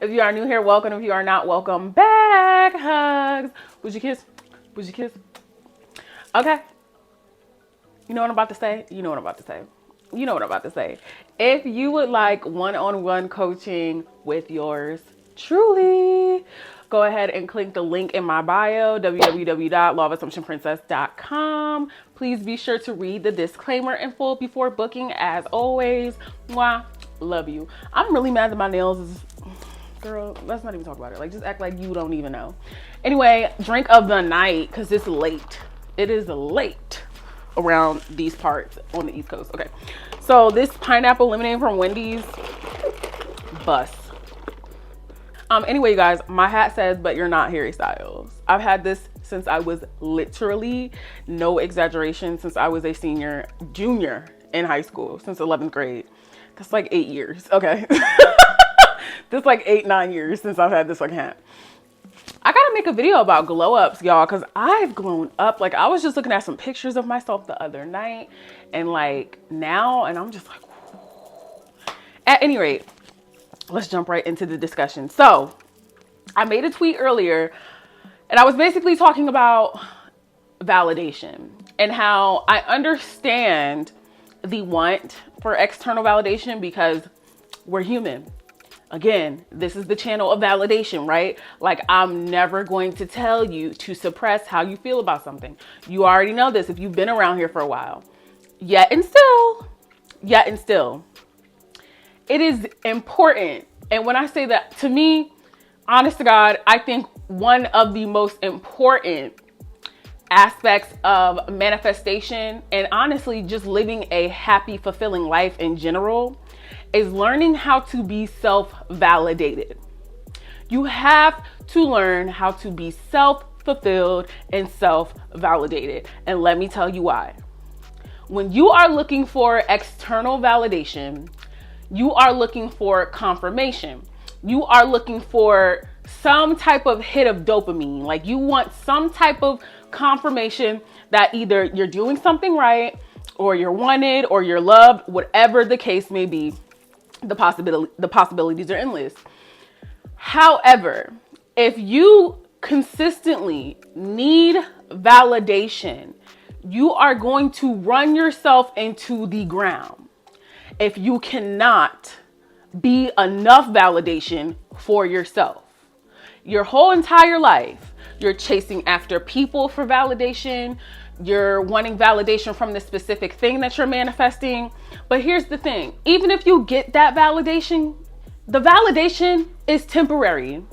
If you are new here, welcome. If you are not, welcome back. Hugs. Would you kiss? Would you kiss? Okay. You know what I'm about to say? You know what I'm about to say. You know what I'm about to say. If you would like one-on-one coaching with yours truly, go ahead and click the link in my bio, www.lawofasssumptionprincess.com. Please be sure to read the disclaimer in full before booking. As always, mwah, love you. I'm really mad that my nails is... Girl, let's not even talk about it. Like, just act like you don't even know. Anyway, drink of the night, because it's late. It is late around these parts on the East Coast. Okay, so this pineapple lemonade from Wendy's, bust. Anyway, you guys, my hat says, but you're not Harry Styles. I've had this since I was literally, no exaggeration, since I was a junior in high school, since 11th grade. That's like 8 years, okay? That's like 8-9 years since I've had this fucking hat. I gotta make a video about glow ups, y'all, because I've grown up. Like, I was just looking at some pictures of myself the other night and like now, and I'm just like, whew. At any rate, let's jump right into the discussion. So I made a tweet earlier and I was basically talking about validation and how I understand the want for external validation because we're human. Again, this is the channel of validation, right? Like, I'm never going to tell you to suppress how you feel about something. You already know this if you've been around here for a while. Yet and still, it is important. And when I say that, to me, honest to God, I think one of the most important aspects of manifestation and honestly just living a happy, fulfilling life in general is learning how to be self-validated. You have to learn how to be self-fulfilled and self-validated. And let me tell you why. When you are looking for external validation, you are looking for confirmation. You are looking for some type of hit of dopamine. Like, you want some type of confirmation that either you're doing something right, or you're wanted, or you're loved, whatever the case may be. The possibilities are endless. However, if you consistently need validation, you are going to run yourself into the ground if you cannot be enough validation for yourself. Your whole entire life, you're chasing after people for validation. You're wanting validation from the specific thing that you're manifesting. But here's the thing, even if you get that validation, the validation is temporary.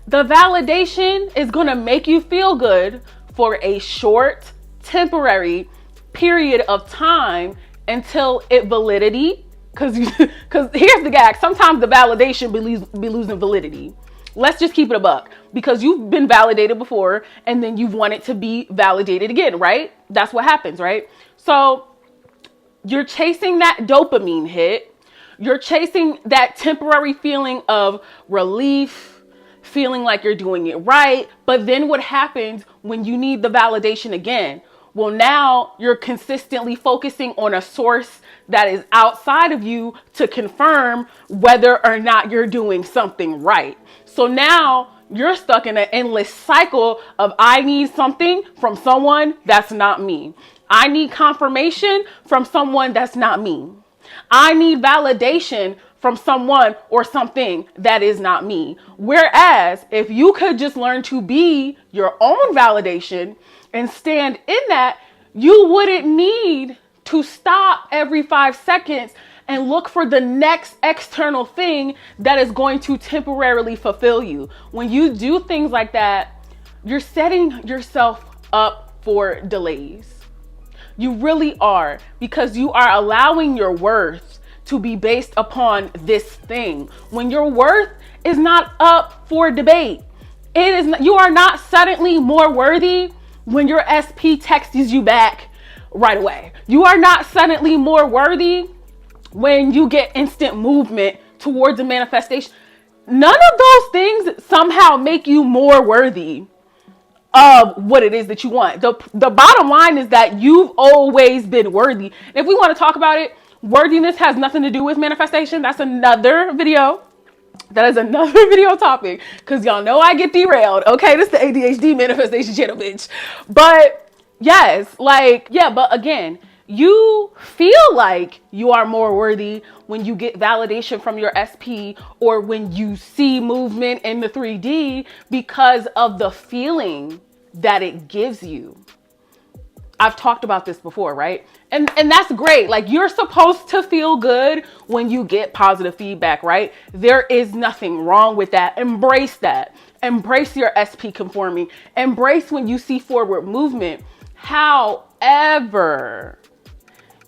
The validation is gonna make you feel good for a short, temporary period of time until it validity, because here's the gag, sometimes the validation be losing validity. Let's just keep it a buck, because you've been validated before and then you've wanted to be validated again, right? That's what happens, right? So you're chasing that dopamine hit. You're chasing that temporary feeling of relief, feeling like you're doing it right. But then what happens when you need the validation again? Well, now you're consistently focusing on a source that is outside of you to confirm whether or not you're doing something right. So now you're stuck in an endless cycle of, I need something from someone that's not me. I need confirmation from someone that's not me. I need validation from someone or something that is not me. Whereas if you could just learn to be your own validation and stand in that, you wouldn't need to stop every 5 seconds and look for the next external thing that is going to temporarily fulfill you. When you do things like that, you're setting yourself up for delays. You really are, because you are allowing your worth to be based upon this thing when your worth is not up for debate. It is not, you are not suddenly more worthy when your SP texts you back right away. You are not suddenly more worthy when you get instant movement towards a manifestation. None of those things somehow make you more worthy of what it is that you want. The bottom line is that you've always been worthy. And if we want to talk about it, worthiness has nothing to do with manifestation. That's another video. That is another video topic, because y'all know I get derailed. Okay, this is the ADHD manifestation channel, bitch. But yes, like, yeah, but again, you feel like you are more worthy when you get validation from your SP, or when you see movement in the 3D, because of the feeling that it gives you. I've talked about this before, right? And that's great. Like, you're supposed to feel good when you get positive feedback, right? There is nothing wrong with that. Embrace that. Embrace your SP conforming. Embrace when you see forward movement. However,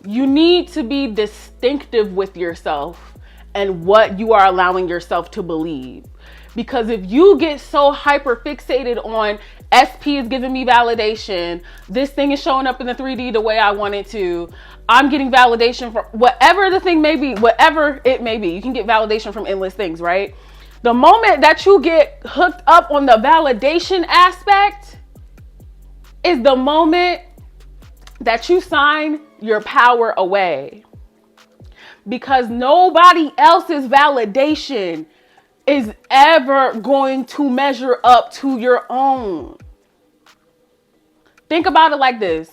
you need to be distinctive with yourself and what you are allowing yourself to believe. Because if you get so hyper fixated on SP is giving me validation, this thing is showing up in the 3D the way I want it to, I'm getting validation from whatever the thing may be, whatever it may be. You can get validation from endless things, right? The moment that you get hooked up on the validation aspect is the moment that you sign your power away. Because nobody else's validation is ever going to measure up to your own. Think about it like this.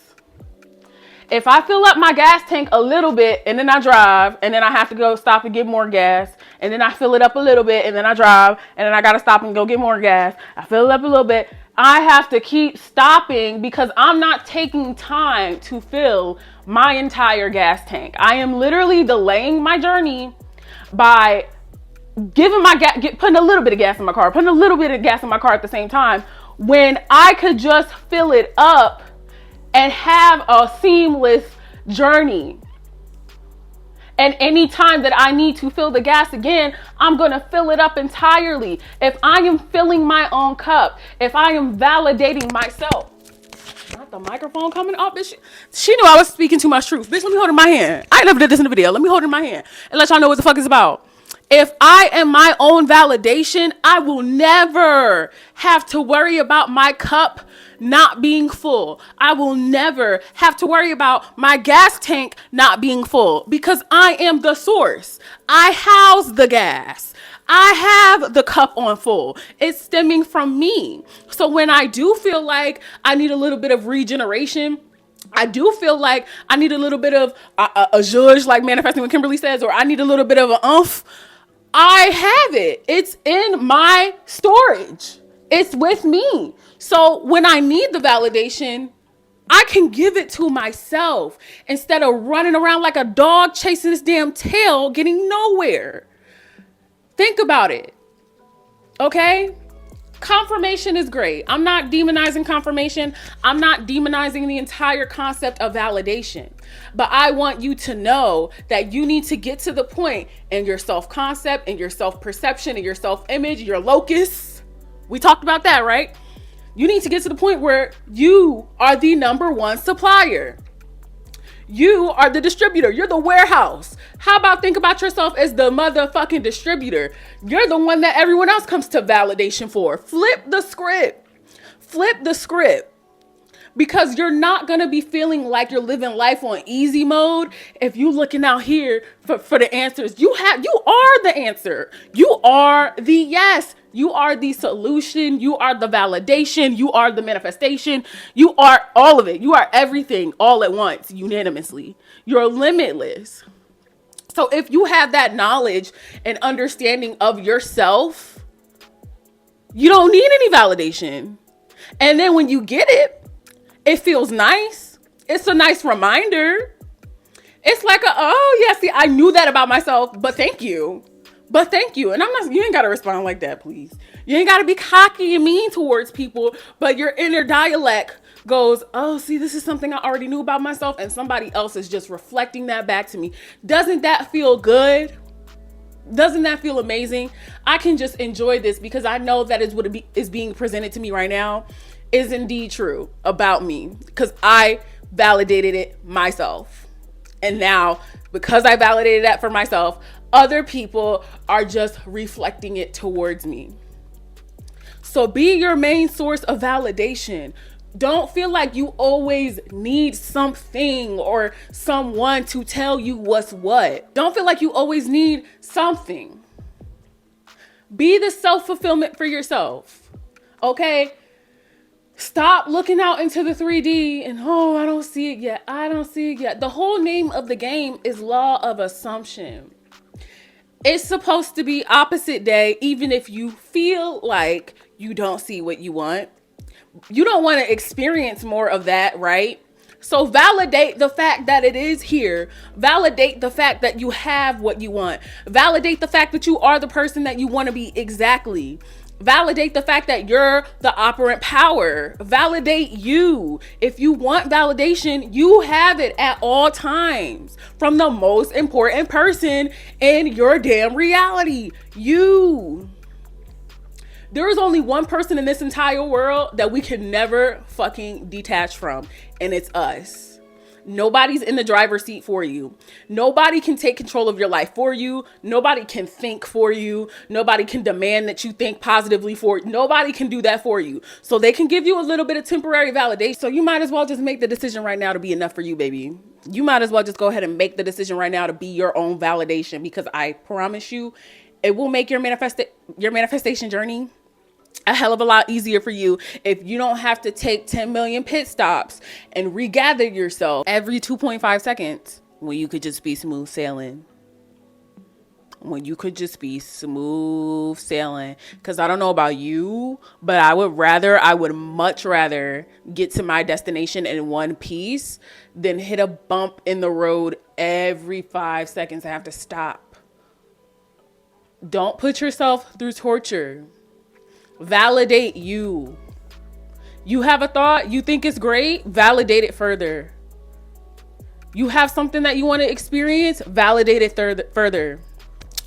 If I fill up my gas tank a little bit and then I drive, and then I have to go stop and get more gas, and then I fill it up a little bit and then I drive, and then I got to stop and go get more gas, I fill it up a little bit, I have to keep stopping because I'm not taking time to fill my entire gas tank. I am literally delaying my journey by giving my gas, putting a little bit of gas in my car, putting a little bit of gas in my car at the same time, when I could just fill it up and have a seamless journey. And any time that I need to fill the gas again, I'm going to fill it up entirely. If I am filling my own cup, if I am validating myself. Not the microphone coming off, bitch. She knew I was speaking too much truth. Bitch, let me hold it in my hand. I never did this in the video. Let me hold it in my hand and let y'all know what the fuck it's about. If I am my own validation, I will never have to worry about my cup not being full. I will never have to worry about my gas tank not being full, because I am the source. I house the gas. I have the cup on full. It's stemming from me. So when I do feel like I need a little bit of regeneration, I do feel like I need a little bit of a zhuzh, like Manifesting with Kimberly says, or I need a little bit of an oomph, I have it. It's in my storage. It's with me. So when I need the validation, I can give it to myself instead of running around like a dog chasing this damn tail, getting nowhere. Think about it. Okay? Confirmation is great. I'm not demonizing confirmation. I'm not demonizing the entire concept of validation. But I want you to know that you need to get to the point in your self-concept, in your self-perception, in your self-image, your locus. We talked about that, right? You need to get to the point where you are the number one supplier. You are the distributor. You're the warehouse. How about think about yourself as the motherfucking distributor? You're the one that everyone else comes to validation for. Flip the script. Flip the script. Because you're not going to be feeling like you're living life on easy mode if you're looking out here for the answers. You are the answer. You are the yes. You are the solution. You are the validation. You are the manifestation. You are all of it. You are everything all at once, unanimously. You're limitless. So if you have that knowledge and understanding of yourself, you don't need any validation. And then when you get it, it feels nice. It's a nice reminder. It's like oh yeah, see, I knew that about myself, but thank you. But thank you. And you ain't got to respond like that, please. You ain't got to be cocky and mean towards people, but your inner dialect goes, oh, see, this is something I already knew about myself, and somebody else is just reflecting that back to me. Doesn't that feel good? Doesn't that feel amazing? I can just enjoy this because I know that is what is being presented to me right now is indeed true about me, because I validated it myself. And now, because I validated that for myself, other people are just reflecting it towards me. So be your main source of validation. Don't feel like you always need something or someone to tell you what's what. Don't feel like you always need something. Be the self-fulfillment for yourself. Okay? Stop looking out into the 3D and, oh, I don't see it yet. I don't see it yet. The whole name of the game is law of assumption. It's supposed to be opposite day, even if you feel like you don't see what you want. You don't want to experience more of that, right? So validate the fact that it is here. Validate the fact that you have what you want. Validate the fact that you are the person that you want to be exactly. Validate the fact that you're the operant power. Validate you. If you want validation, you have it at all times from the most important person in your damn reality, you. There is only one person in this entire world that we can never fucking detach from, and it's us. Nobody's in the driver's seat for you. Nobody can take control of your life for you. Nobody can think for you. Nobody can demand that you think positively for you. Nobody can do that for you. So they can give you a little bit of temporary validation. So you might as well just make the decision right now to be enough for you, baby. You might as well just go ahead and make the decision right now to be your own validation, because I promise you, it will make your manifestation journey a hell of a lot easier for you if you don't have to take 10 million pit stops and regather yourself every 2.5 seconds when you could just be smooth sailing. When you could just be smooth sailing. Because I don't know about you, but I would much rather get to my destination in one piece than hit a bump in the road every 5 seconds. I have to stop. Don't put yourself through torture. Validate you. You have a thought, you think it's great, validate it further. You have something that you want to experience, validate it further.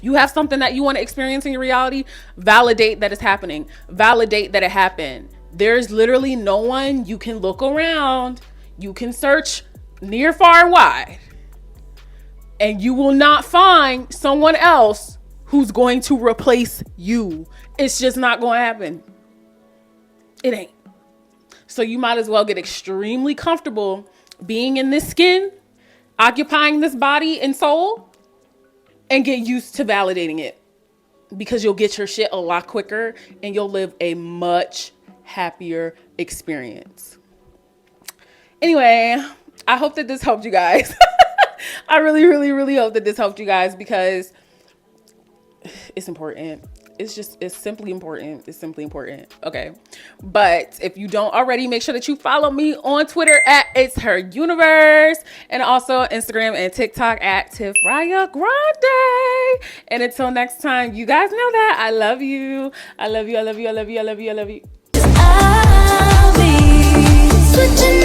You have something that you want to experience in your reality, validate that it's happening. Validate that it happened. There's literally no one. You can look around, you can search near, far, and wide, and you will not find someone else who's going to replace you. It's just not going to happen. It ain't. So you might as well get extremely comfortable being in this skin, occupying this body and soul, and get used to validating it, because you'll get your shit a lot quicker and you'll live a much happier experience. Anyway, I hope that this helped you guys. I really, really, really hope that this helped you guys, because it's important. It's simply important. It's simply important. Okay. But if you don't already, make sure that you follow me on Twitter at It's Her Universe, and also Instagram and TikTok at TiffriahGrande. And until next time, you guys know that I love you. I love you. I love you. I love you. I love you. I love you. I'll be switching